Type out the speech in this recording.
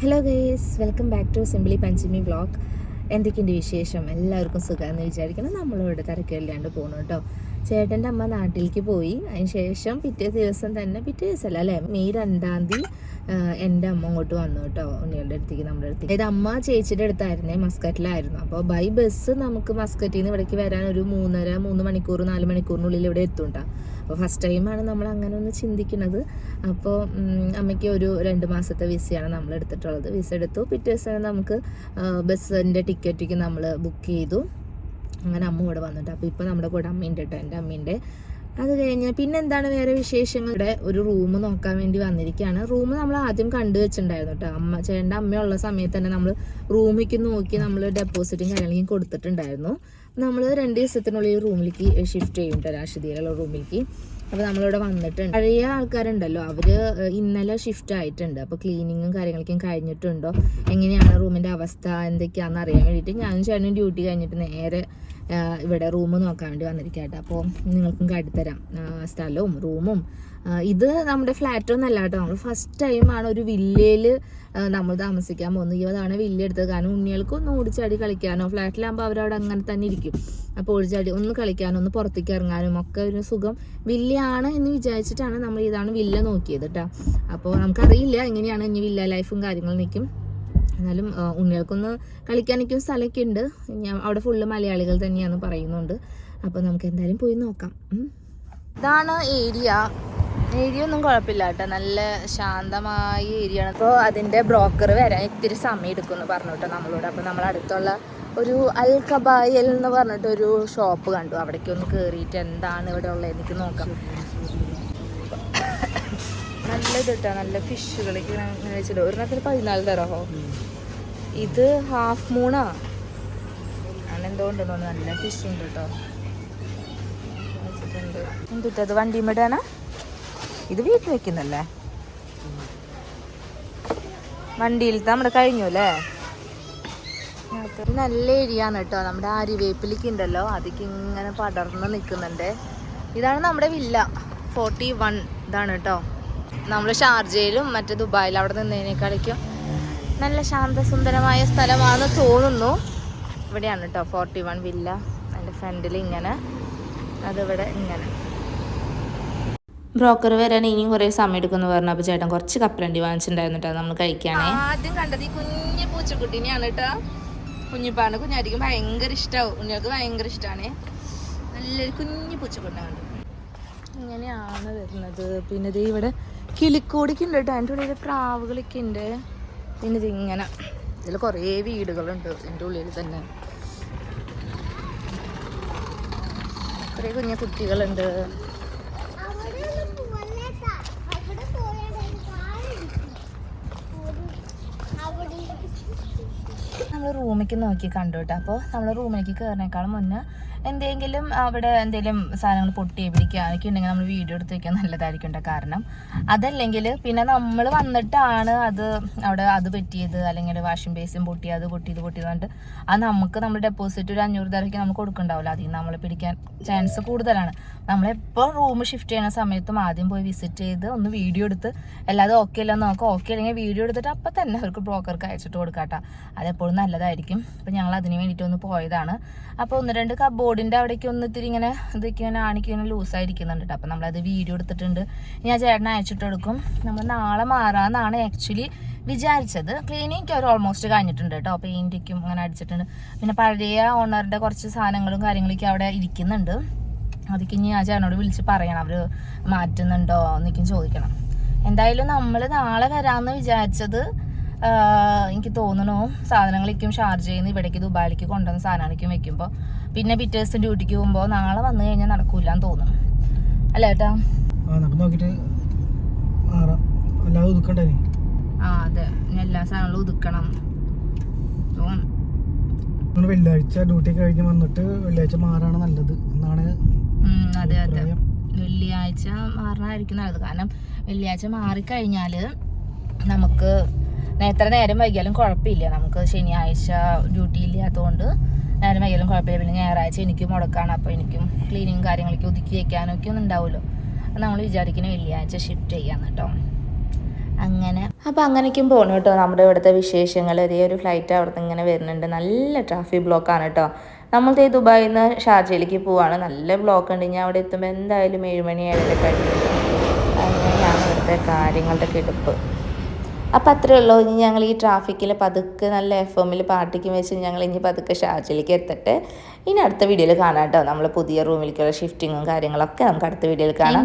Hello guys, welcome back to simply Panchami vlog. എന്തൊക്കെയുണ്ട് വിശേഷം? എല്ലാവർക്കും സുഖമെന്ന് വിചാരിക്കണം. നമ്മളിവിടെ തിരക്കില്ലാണ്ട് പോകണം കേട്ടോ. ചേട്ടൻ്റെ അമ്മ നാട്ടിലേക്ക് പോയി. അതിന് ശേഷം പിറ്റേ ദിവസമല്ല അല്ലേ, മെയ് 2-ാം തീയതി എൻ്റെ അമ്മ അങ്ങോട്ട് വന്നു കേട്ടോ, ഉണ്ണികളുടെ അടുത്തേക്ക്, നമ്മുടെ അടുത്തേക്ക്. അതായത് അമ്മ ചേച്ചിയുടെ അടുത്തായിരുന്നേ, മസ്കറ്റിലായിരുന്നു. അപ്പോൾ ബൈ ബസ് നമുക്ക് മസ്കറ്റിൽ നിന്ന് ഇവിടേക്ക് വരാൻ ഒരു 3 മണിക്കൂർ 4 മണിക്കൂറിനുള്ളിൽ ഇവിടെ എത്തും കേട്ടോ. അപ്പോൾ ഫസ്റ്റ് ടൈമാണ് നമ്മൾ അങ്ങനെ ഒന്ന് ചിന്തിക്കുന്നത്. അപ്പോൾ അമ്മയ്ക്ക് ഒരു 2 മാസത്തെ വിസയാണ് നമ്മൾ എടുത്തിട്ടുള്ളത്. വിസ എടുത്തു. പിറ്റേ ദിവസം നമുക്ക് ബസ്സിൻ്റെ ടിക്കറ്റിക്ക് നമ്മൾ ബുക്ക് ചെയ്തു. അങ്ങനെ അമ്മ ഇവിടെ വന്നിട്ട്. അപ്പോൾ ഇപ്പോൾ നമ്മുടെ കൂടെ അമ്മയുണ്ട് കേട്ടോ, എൻ്റെ അമ്മേൻ്റെ. അത് കഴിഞ്ഞ് പിന്നെ എന്താണ് വേറെ വിശേഷങ്ങൾ? ഇവിടെ ഒരു റൂം നോക്കാൻ വേണ്ടി വന്നിരിക്കുകയാണ്. റൂം നമ്മൾ ആദ്യം കണ്ടു വെച്ചിട്ടുണ്ടായിരുന്നു കേട്ടോ. ചേട്ടൻ്റെ അമ്മയുള്ള സമയത്ത് തന്നെ നമ്മൾ റൂമിലേക്ക് നോക്കി നമ്മൾ ഡെപ്പോസിറ്റും കാര്യങ്ങളൊക്കെ കൊടുത്തിട്ടുണ്ടായിരുന്നു. നമ്മൾ 2 ദിവസത്തിനുള്ളിൽ റൂമിലേക്ക് ഷിഫ്റ്റ് ചെയ്യും കേട്ടോ, രാഷ്ട്രീയയിലുള്ള റൂമിലേക്ക്. അപ്പോൾ നമ്മളിവിടെ വന്നിട്ടുണ്ട്. പഴയ ആൾക്കാരുണ്ടല്ലോ, അവർ ഇന്നലെ ഷിഫ്റ്റ് ആയിട്ടുണ്ട്. അപ്പോൾ ക്ലീനിങ്ങും കാര്യങ്ങളൊക്കെ കഴിഞ്ഞിട്ടുണ്ടോ, എങ്ങനെയാണ് റൂമിൻ്റെ അവസ്ഥ എന്തൊക്കെയാണെന്ന് അറിയാൻ വേണ്ടിയിട്ട് ഞാനും ചേട്ടനും ഡ്യൂട്ടി കഴിഞ്ഞിട്ട് നേരെ ഇവിടെ റൂം നോക്കാൻ വേണ്ടി വന്നിരിക്കട്ടെ. അപ്പോൾ നിങ്ങൾക്കും കാട്ടിത്തരാം സ്ഥലവും റൂമും. ഇത് നമ്മുടെ ഫ്ലാറ്റൊന്നും അല്ല കേട്ടോ, നമ്മൾ ഫസ്റ്റ് ടൈമാണ് ഒരു വില്ലയിൽ നമ്മൾ താമസിക്കാൻ പോകുന്നത്. ഇതാണ് വില്ല എടുത്തത്. കാരണം ഉണ്ണികൾക്കൊന്ന് ഓടിച്ചാടി കളിക്കാനോ, ഫ്ലാറ്റിലാകുമ്പോൾ അവരവിടെ അങ്ങനെ തന്നെ ഇരിക്കും. അപ്പോൾ ഓടിച്ചാടി ഒന്ന് കളിക്കാനോ ഒന്ന് പുറത്തേക്ക് ഇറങ്ങാനും ഒക്കെ ഒരു സുഖം വില്ലയാണ് എന്ന് വിചാരിച്ചിട്ടാണ് നമ്മൾ ഇതാണ് വില്ല നോക്കിയത് കേട്ടോ. അപ്പോൾ നമുക്കറിയില്ല എങ്ങനെയാണ് ഇനി വില്ല ലൈഫും കാര്യങ്ങളും നിൽക്കും. എന്നാലും ഉണ്ണികൾക്കൊന്ന് കളിക്കാനൊക്കെ സ്ഥലമൊക്കെ ഉണ്ട്. അവിടെ ഫുള്ള് മലയാളികൾ തന്നെയാണെന്ന് പറയുന്നുണ്ട്. അപ്പോൾ നമുക്ക് എന്തായാലും പോയി നോക്കാം. ഇതാണ് ഏരിയ ഒന്നും കുഴപ്പമില്ല കേട്ടോ, നല്ല ശാന്തമായ ഏരിയ ആണ്. അപ്പോൾ അതിൻ്റെ ബ്രോക്കർ വരാൻ ഇത്തിരി സമയം എടുക്കുമെന്ന് പറഞ്ഞു കേട്ടോ നമ്മളോട്. അപ്പോൾ നമ്മൾ അടുത്തുള്ള ഒരു അൽ കബായൽ എന്ന് പറഞ്ഞിട്ടൊരു ഷോപ്പ് കണ്ടു. അവിടേക്ക് ഒന്ന് കയറിയിട്ട് എന്താണ് ഇവിടെ ഉള്ളത് എനിക്ക് നോക്കാം. നല്ലത് കേട്ടോ, നല്ല ഫിഷുകളൊക്കെ വെച്ചിട്ട് ഒരെണ്ണത്തിന് 14 തരഹോ. ഇത് ഹാഫ് മൂണാ അങ്ങനെ എന്തോ ഉണ്ടെന്ന് തോന്നുന്നു. നല്ല ഫിഷ് ഉണ്ട് കേട്ടോ, വെച്ചിട്ടുണ്ട്. എന്തിട്ടത് വണ്ടിമേടാണ് ഇത്, വീട്ടിൽ വെക്കുന്നല്ലേ, വണ്ടിയിലത്തെ നമ്മുടെ കഴിഞ്ഞു അല്ലേ. നല്ല ഏരിയ ആണ് കേട്ടോ. നമ്മുടെ ആര്യവേപ്പിലേക്ക് ഉണ്ടല്ലോ, അതിക്ക് ഇങ്ങനെ പടർന്ന് നിൽക്കുന്നുണ്ട്. ഇതാണ് നമ്മുടെ വില്ല 41. ഇതാണ് കേട്ടോ. നമ്മൾ ഷാർജയിലും മറ്റേ ദുബായിലും അവിടെ നിന്നതിനേക്കാളിക്കും നല്ല ശാന്തസുന്ദരമായ സ്ഥലമാണെന്ന് തോന്നുന്നു. ഇവിടെയാണ് കേട്ടോ 41 വില്ല. അതിൻ്റെ ഫ്രണ്ടിൽ ഇങ്ങനെ, അതിവിടെ ഇങ്ങനെ. ബ്രോക്കർ വരാൻ ഇനിയും കുറേ സമയം എടുക്കുമെന്ന് പറഞ്ഞു. അപ്പോൾ ചേട്ടൻ കുറച്ച് കപ്പലണ്ടി വാങ്ങിച്ചിട്ടുണ്ടായിരുന്നു കേട്ടോ നമ്മൾ കഴിക്കാനേ. ആദ്യം കണ്ടത് ഈ കുഞ്ഞു പൂച്ചക്കുട്ടീനെയാണ് കേട്ടോ. കുഞ്ഞിപ്പാണ്, കുഞ്ഞായിരിക്കും ഭയങ്കര ഇഷ്ടമാവും. കുഞ്ഞുങ്ങൾക്ക് ഭയങ്കര ഇഷ്ടമാണ്. നല്ലൊരു കുഞ്ഞു പൂച്ചക്കുട്ടാണ്. ഇങ്ങനെയാണ് വരുന്നത്. പിന്നെ ഇത് ഇവിടെ കിളിക്കോടിക്ക് ഉണ്ട് കേട്ടോ. അതിൻ്റെ ഉള്ളിൽ പ്രാവുകളൊക്കെ ഉണ്ട്. പിന്നെ ഇതിങ്ങനെ ഇതിൽ കുറേ വീടുകളുണ്ട് ഇതിൻ്റെ ഉള്ളിൽ തന്നെ. കുറേ കുഞ്ഞു കുട്ടികളുണ്ട്. നമ്മൾ റൂമിലേക്ക് നോക്കി കണ്ടു കേട്ടോ. അപ്പോൾ നമ്മൾ റൂമിലേക്ക് കയറിനേക്കാളും മുന്നേ എന്തെങ്കിലും അവിടെ എന്തെങ്കിലും സാധനങ്ങൾ പൊട്ടിയെ പിടിക്കുകയൊക്കെ ഉണ്ടെങ്കിൽ നമ്മൾ വീഡിയോ എടുത്ത് വയ്ക്കാൻ നല്ലതായിരിക്കും കേട്ടോ. കാരണം അതല്ലെങ്കിൽ പിന്നെ നമ്മൾ വന്നിട്ടാണ് അത് പറ്റിയത്, അല്ലെങ്കിൽ വാഷിംഗ് ബേസിൻ പൊട്ടി, അത് പൊട്ടിയത് പറഞ്ഞിട്ട് അത് നമ്മൾ ഡെപ്പോസിറ്റ് ഒരു 500 തരയ്ക്ക് നമുക്ക് കൊടുക്കണ്ടാവില്ല. അതിൽ നിന്ന് നമ്മൾ പിടിക്കാൻ ചാൻസ് കൂടുതലാണ്. നമ്മളെപ്പോൾ റൂം ഷിഫ്റ്റ് ചെയ്യുന്ന സമയത്തും ആദ്യം പോയി വിസിറ്റ് ചെയ്ത് ഒന്ന് വീഡിയോ എടുത്ത് എല്ലാതും ഓക്കെ അല്ലെന്ന് നോക്കാം. ഓക്കെ അല്ലെങ്കിൽ വീഡിയോ എടുത്തിട്ട് അപ്പം തന്നെ അവർക്ക് ബ്രോക്കർക്ക് അയച്ചിട്ട് കൊടുക്കാട്ടോ. അതെപ്പോഴും നല്ലതായിരിക്കും. അപ്പോൾ ഞങ്ങൾ അതിന് വേണ്ടിയിട്ട് ഒന്ന് പോയതാണ്. അപ്പോൾ 1-2 കബോർഡിൻ്റെ അവിടേക്ക് ഒന്ന് ഇത്തിരി ഇങ്ങനെ ഇങ്ങനെ ആണിക്കിങ്ങനെ ലൂസായിരിക്കുന്നുണ്ട് കേട്ടോ. അപ്പോൾ നമ്മളത് വീഡിയോ എടുത്തിട്ടുണ്ട്. ഞാൻ ചേട്ടനെ അയച്ചിട്ട് കൊടുക്കും. നമ്മൾ നാളെ മാറാമെന്നാണ് ആക്ച്വലി വിചാരിച്ചത്. ക്ലീനിങ് അവർ ഓൾമോസ്റ്റ് കഴിഞ്ഞിട്ടുണ്ട് കേട്ടോ. പെയിൻറ്റിക്കും അങ്ങനെ അടിച്ചിട്ടുണ്ട്. പിന്നെ പഴയ ഓണറുടെ കുറച്ച് സാധനങ്ങളും കാര്യങ്ങളൊക്കെ അവിടെ ഇരിക്കുന്നുണ്ട്. അതൊക്കെ ഇനി ഞാൻ ചേട്ടനോട് വിളിച്ച് പറയണം, അവർ മാറ്റുന്നുണ്ടോ എന്നൊക്കെ ചോദിക്കണം. എന്തായാലും നമ്മൾ നാളെ വരാമെന്ന് വിചാരിച്ചത്. എനിക്ക് തോന്നണു സാധനങ്ങളേക്കും ഷാർജയിൽ നിന്ന് ഇവിടേക്ക് ദുബായിലേക്ക് കൊണ്ടുവന്ന സാധനങ്ങളേക്കും വെക്കുമ്പോൾ പിന്നെ പിറ്റേ ദിവസം ഡ്യൂട്ടിക്ക് പോകുമ്പോൾ നാളെ വന്നു കഴിഞ്ഞാൽ നടക്കൂല എന്ന് തോന്നുന്നു അല്ലേ ഏട്ടാ? അതെ, എല്ലാ സാധനങ്ങളും ഒതുക്കണം. വെള്ളിയാഴ്ച ഡ്യൂട്ടി കഴിഞ്ഞ് വന്നിട്ട് വെള്ളിയാഴ്ച മാറാണ് നല്ലത് എന്നാണ്. അതെ, വെള്ളിയാഴ്ച മാറണമായിരിക്കും നല്ലത്. കാരണം വെള്ളിയാഴ്ച മാറിക്കഴിഞ്ഞാൽ നമുക്ക് എത്ര നേരം വൈകിയാലും കുഴപ്പമില്ല. നമുക്ക് ശനിയാഴ്ച ഡ്യൂട്ടി ഇല്ലാത്തതുകൊണ്ട് നേരം വൈകിയാലും കുഴപ്പമില്ല. പിന്നെ ഞായറാഴ്ച എനിക്ക് മുടക്കാണ്. അപ്പോൾ എനിക്കും ക്ലീനിങ് കാര്യങ്ങളൊക്കെ ഒതുക്കി വയ്ക്കാനൊക്കെ ഒന്നും ഉണ്ടാവുമല്ലോ. നമ്മൾ വിചാരിക്കുന്ന വെള്ളിയാഴ്ച ഷിഫ്റ്റ് ചെയ്യാന്ന് കേട്ടോ. അങ്ങനെ അപ്പോൾ അങ്ങനെയൊക്കെയും പോകണം കേട്ടോ നമ്മുടെ ഇവിടുത്തെ വിശേഷങ്ങൾ. ഇതേ ഒരു ഫ്ലൈറ്റ് അവിടെ നിന്ന് ഇങ്ങനെ വരുന്നുണ്ട്. നല്ല ട്രാഫിക് ബ്ലോക്കാണ് കേട്ടോ. നമ്മളുടെ ദുബായിൽ നിന്ന് ഷാർജയിലേക്ക് പോവാണ്. നല്ല ബ്ലോക്ക് ഉണ്ട്. ഞാൻ അവിടെ എത്തുമ്പോൾ എന്തായാലും 7 മണി 7:30 കഴിഞ്ഞു. അങ്ങനെയാണ് ഇവിടുത്തെ കാര്യങ്ങളുടെ കിടപ്പ്. അപ്പം അത്രയേ ഉള്ളൂ. ഇനി ഞങ്ങൾ ഈ ട്രാഫിക്കിൽ പതുക്കെ നല്ല FM പാട്ടിക്കും വെച്ച് ഞങ്ങൾ ഇനി പതുക്കെ ഷാർജയിലേക്ക് എത്തട്ടെ. ഇനി അടുത്ത വീഡിയോയിൽ കാണാം കേട്ടോ. നമ്മൾ പുതിയ റൂമിലേക്കുള്ള ഷിഫ്റ്റിങ്ങും കാര്യങ്ങളൊക്കെ നമുക്ക് അടുത്ത വീഡിയോയിൽ കാണാം.